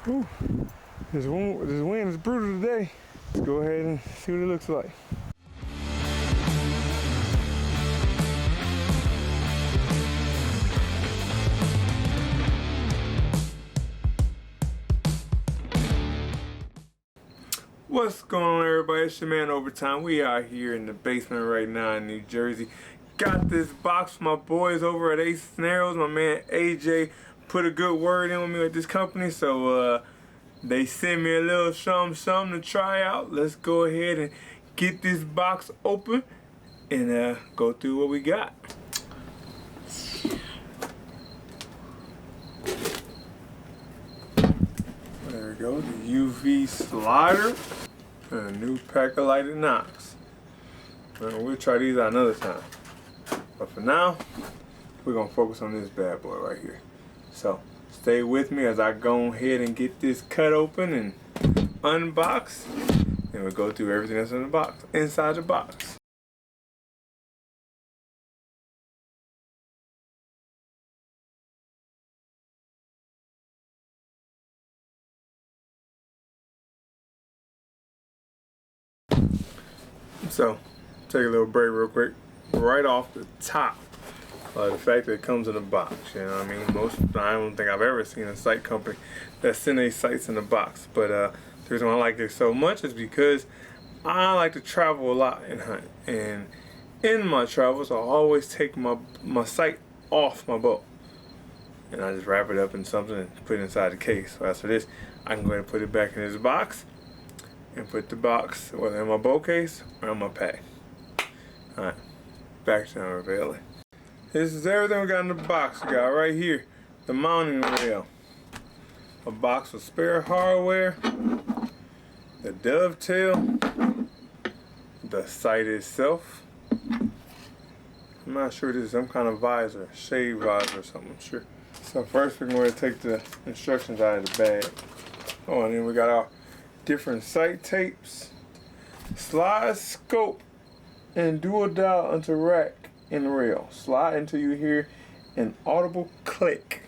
Whew. This wind is brutal today. Let's go ahead and see what it looks like. What's going on, everybody? It's your man Overtime. We are here in the basement right now in New Jersey. Got this box from my boys over at Aces and Arrows. My man AJ put a good word in with me with this company, so they sent me a little something to try out. Let's go ahead and get this box open and go through what we got. There we go, the UV slider and a new pack of lighted knocks. We'll try these out another time. But for now, we're gonna focus on this bad boy right here. So stay with me as I go ahead and get this cut open and unbox, and we'll go through everything that's in the box, inside the box. So take a little break real quick. Right off the top, the fact that it comes in a box, you know what I mean? I don't think I've ever seen a sight company that send their sights in a box. But the reason why I like it so much is because I like to travel a lot and hunt. And in my travels, I always take my sight off my bow. And I just wrap it up in something and put it inside the case. So after this, I can go ahead and put it back in this box and put the box whether in my bow case or in my pack. Alright, back to unveiling. This is everything we got in the box. We got right here the mounting rail, a box of spare hardware, the dovetail, the sight itself. I'm not sure this is some kind of visor, shade visor or something, I'm sure. So first we're going to take the instructions out of the bag. Oh, and then we got our different sight tapes, slide scope, and dual dial onto rack and rail. Slide until you hear an audible click.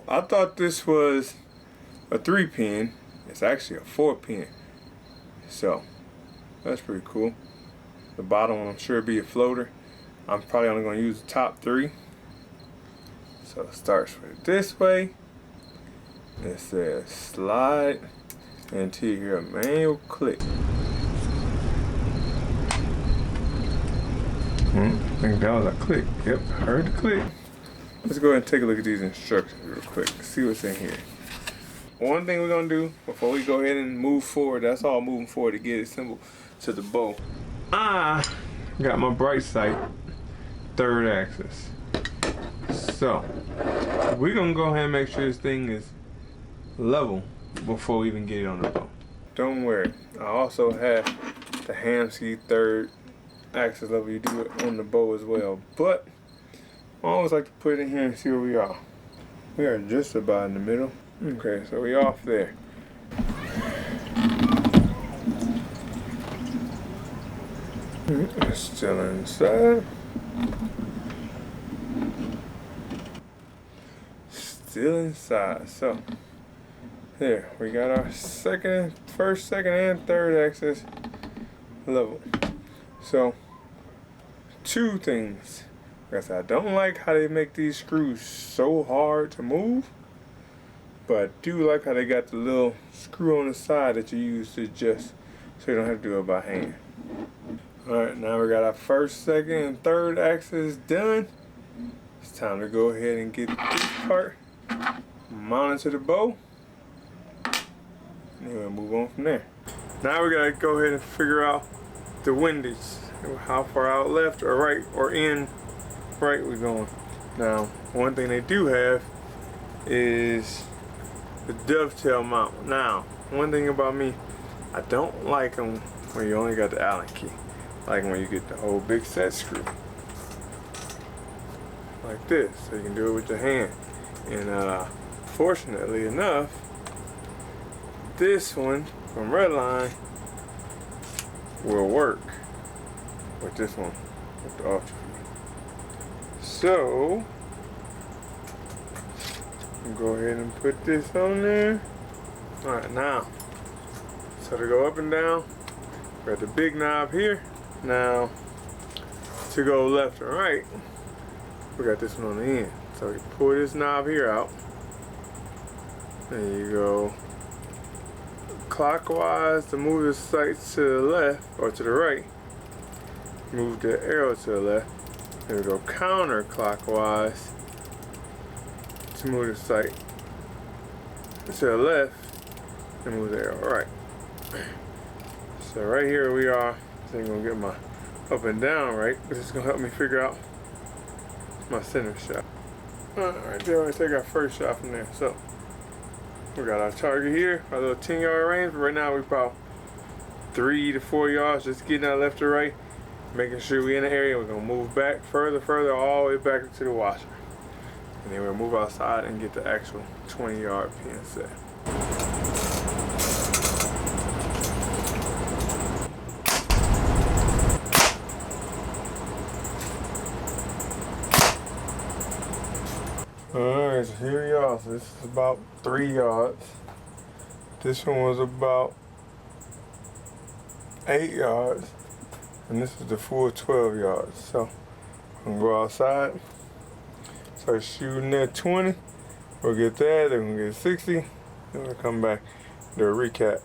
I thought this was a 3-pin. It's actually a 4-pin. So that's pretty cool. The bottom one I'm sure will be a floater. I'm probably only going to use the top 3. So it starts with it this way. It says slide until you hear a manual click. I think that was a click. Yep, heard the click. Let's go ahead and take a look at these instructions real quick. See what's in here. One thing we're gonna do before we go ahead and move forward, that's all moving forward to get it assembled to the bow. I got my bright sight, 3rd axis. So we're gonna go ahead and make sure this thing is level before we even get it on the bow. Don't worry, I also have the Hamskea 3rd axis level. You do it on the bow as well, but I always like to put it in here and see where we are. We are just about in the middle. Okay, so we off there. Still inside. Still inside. So there, we got our first, second, and 3rd axis level. So 2 things. Like I said, I don't like how they make these screws so hard to move, but I do like how they got the little screw on the side that you use to adjust, so you don't have to do it by hand. Alright, now we got our 1st, 2nd, and 3rd axis done. It's time to go ahead and get this part mounted to the bow, and we'll move on from there. Now we gotta go ahead and figure out the windage, how far out left or right or in right we're going. Now, one thing they do have is the dovetail mount. Now, one thing about me, I don't like them when you only got the Allen key. I like when you get the whole big set screw like this, so you can do it with your hand. And fortunately enough, this one from Redline will work with this one, with the Ultra. So, go ahead and put this on there. Alright, now, so to go up and down, we got the big knob here. Now, to go left and right, we got this one on the end. So you pull this knob here out, and you go clockwise to move the sight to the left, or to the right. Move the arrow to the left. Then we go counterclockwise to move the sight to the left, and move the arrow right. So right here we are. So I'm gonna get my up and down right. This is gonna help me figure out my center shot. Alright, there we take our first shot from there. So we got our target here, our little 10-yard range. But right now we're about 3 to 4 yards, just getting out left to right, making sure we're in the area. We're gonna move back further, all the way back to the washer. And then we'll move outside and get the actual 20-yard pin set. Alright, so here we are. So this is about 3 yards. This one was about 8 yards. And this is the full 12 yards. So I'm gonna go outside, start shooting at 20. We'll get that, then we'll get 60. Then we'll come back, do a recap.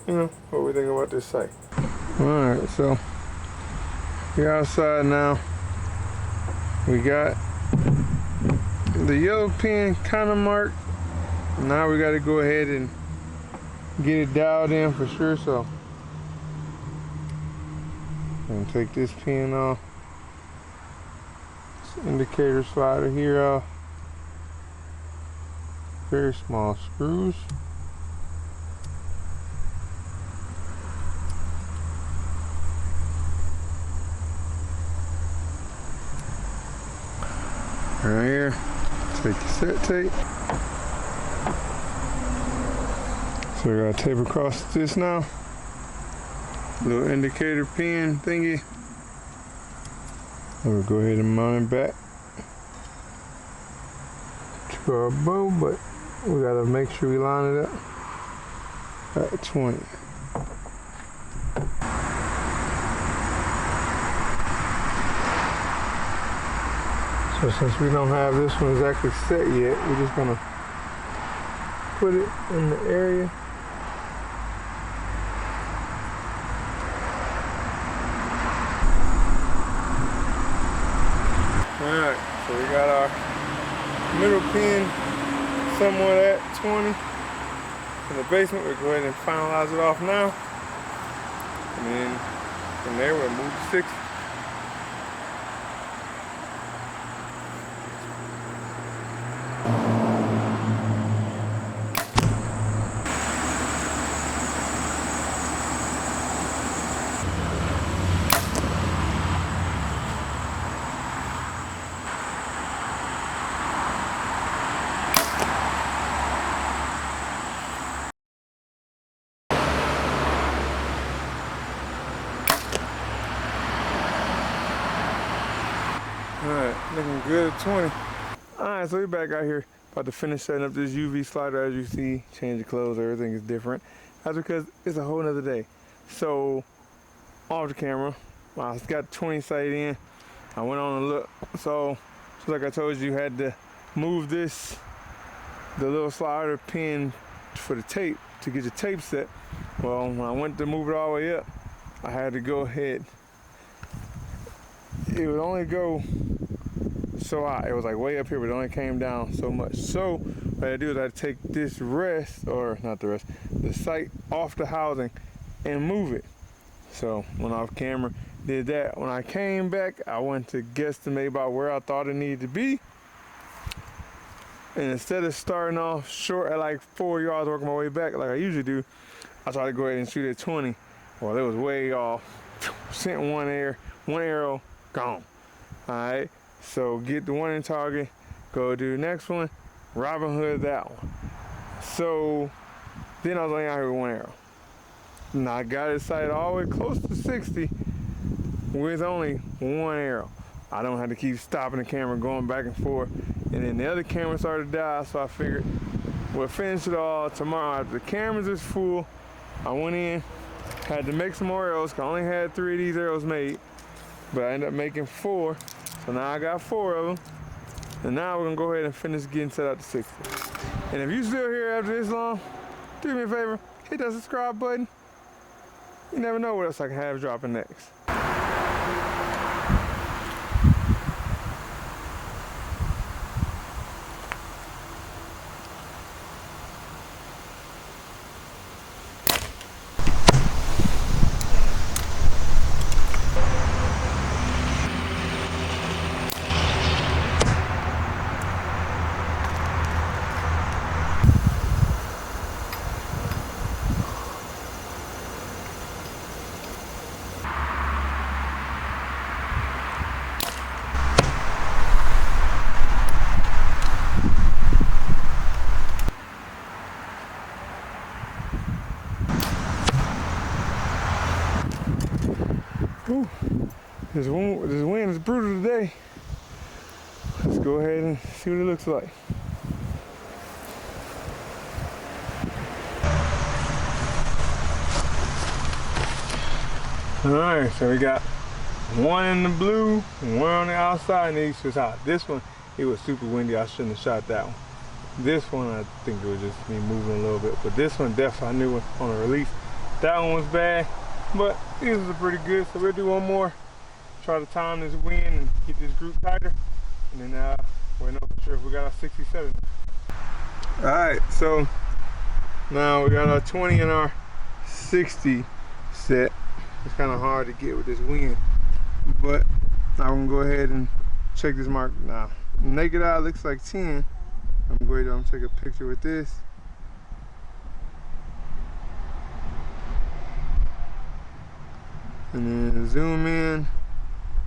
You know, what we think about this site. Alright, so we're outside now. We got the yellow pin kind of marked. Now we got to go ahead and get it dialed in for sure. So I'm gonna take this pin off, this indicator slider here off. Very small screws. Right here. Take your set tape. So we gotta tape across this now. Little indicator pin thingy. We'll go ahead and mount it back to our bow, but we gotta make sure we line it up at 20. So since we don't have this one exactly set yet, we're just gonna put it in the area. Alright, so we got our middle pin somewhat at 20 in the basement. We'll go ahead and finalize it off now. And then from there we'll move to 60. Alright, looking good at 20. Alright, so we're back out here, about to finish setting up this UV slider. As you see, change the clothes, everything is different. That's because it's a whole nother day. So, off the camera, I got 20 sight in. I went on a look. So like I told you, had to move this, the little slider pin for the tape, to get your tape set. Well, when I went to move it all the way up, I had to go ahead. It would only go so high. It was like way up here, but it only came down so much. So what I had to do is I had to take this rest, or not the rest, the sight off the housing and move it. So went off camera, did that. When I came back, I went to guesstimate about where I thought it needed to be. And instead of starting off short at like 4 yards, working my way back like I usually do, I tried to go ahead and shoot at 20. Well, it was way off. Sent one arrow, gone. All right, so get the one in target, go do the next one, Robin Hood that one. So then I was only out here with one arrow. Now I got it sighted all the way close to 60 with only one arrow. I don't have to keep stopping the camera, going back and forth. And then the other camera started to die, so I figured we'll finish it all tomorrow after the cameras is full. I went in, had to make some more arrows, 'cause I only had 3 of these arrows made, but I ended up making 4. So now I got 4 of them. And now we're gonna go ahead and finish getting set up to 60. And if you still here after this long, do me a favor, hit that subscribe button. You never know what else I can have dropping next. Ooh, this wind is brutal today. Let's go ahead and see what it looks like. Alright, so we got 1 in the blue, 1 on the outside, and the east was hot. This one, it was super windy. I shouldn't have shot that one. This one, I think it was just me moving a little bit, but this one definitely I knew on the release. That one was bad. But these are pretty good, so we'll do one more. Try to time this wind and get this group tighter. And then we'll know for sure if we got our 67. Alright, so now we got our 20 and our 60 set. It's kind of hard to get with this wind. But I'm going to go ahead and check this mark now. Naked eye looks like 10. I'm going to take a picture with this. And then zoom in.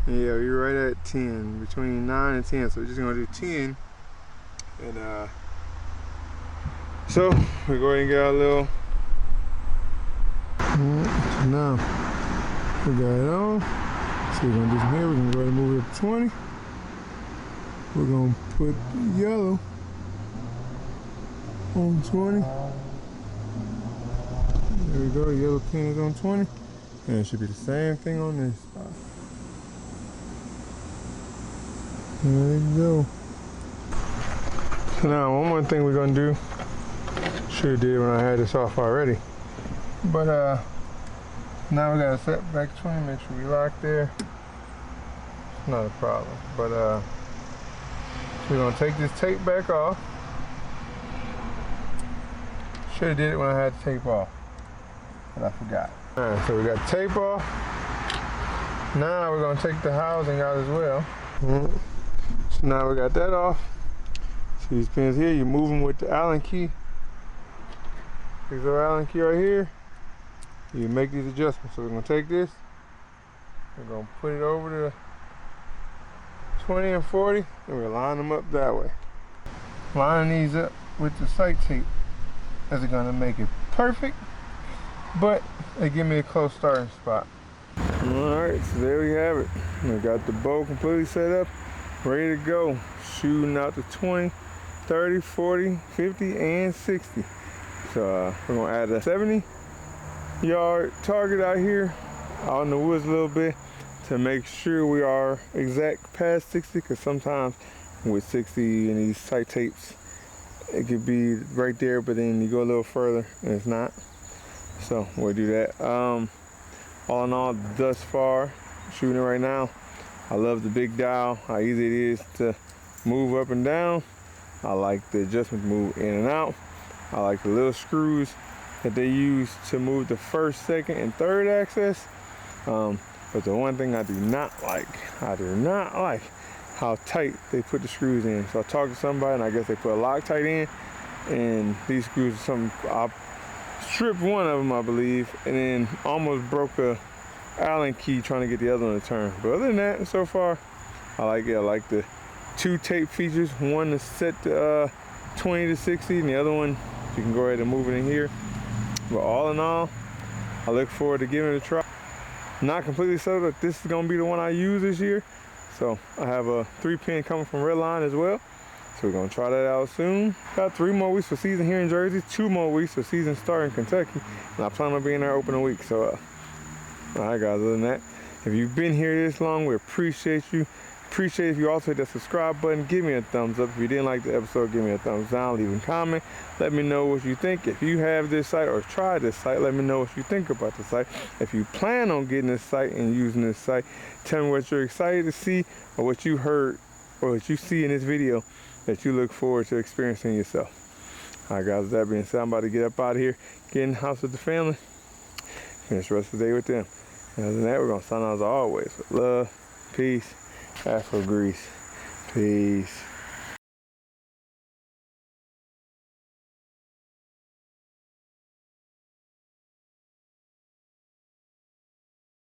Yeah, you're right at 10, between 9 and 10. So we're just gonna do 10. And so we're going to get our little. So now we got it on. So we're gonna do some here. We're gonna go ahead and move it up to 20. We're gonna put yellow on 20. There we go. Yellow pin is on 20. And it should be the same thing on this side. There you go. So now one more thing we're gonna do. Should have did when I had this off already. But now we gotta set back 20, make sure we lock there. It's not a problem. But so we're gonna take this tape back off. Should have did it when I had the tape off. But I forgot. Alright, so we got tape off. Now we're going to take the housing out as well. So now we got that off. See these pins here, you move them with the Allen key. There's our Allen key right here. You make these adjustments. So we're going to take this. We're going to put it over the 20 and 40. And we'll line them up that way. Lining these up with the sight tape is going to make it perfect. But they give me a close starting spot. Alright, so there we have it. We got the bow completely set up, ready to go. Shooting out to 20, 30, 40, 50, and 60. So we're gonna add a 70-yard target out here, out in the woods a little bit, to make sure we are exact past 60, because sometimes with 60 and these sight tapes, it could be right there, but then you go a little further and it's not. So we'll do that. All in all, thus far, shooting it right now, I love the big dial, how easy it is to move up and down. I like the adjustment to move in and out. I like the little screws that they use to move the first, second, and third axis. But the one thing I do not like how tight they put the screws in. So I talked to somebody and I guess they put a Loctite in, and these screws are something, I stripped one of them, I believe, and then almost broke a Allen key trying to get the other one to turn. But other than that, so far, I like it. I like the 2 tape features. One to set the 20 to 60, and the other one, you can go ahead and move it in here. But all in all, I look forward to giving it a try. Not completely settled that this is gonna be the one I use this year. So I have a 3-pin coming from Redline as well. So we're gonna try that out soon. Got 3 more weeks for season here in Jersey, 2 more weeks for season start in Kentucky, and I plan on being there opening week. So, all right, guys. Other than that, if you've been here this long, we appreciate you. Appreciate if you also hit that subscribe button. Give me a thumbs up. If you didn't like the episode, give me a thumbs down. Leave a comment. Let me know what you think. If you have this site or try this site, let me know what you think about the site. If you plan on getting this site and using this site, tell me what you're excited to see or what you heard or what you see in this video that you look forward to experiencing yourself. All right, guys, with that being said, I'm about to get up out of here, get in the house with the family, finish the rest of the day with them. And other than that, we're going to sign out as always with love, peace, Afro Grease. Peace.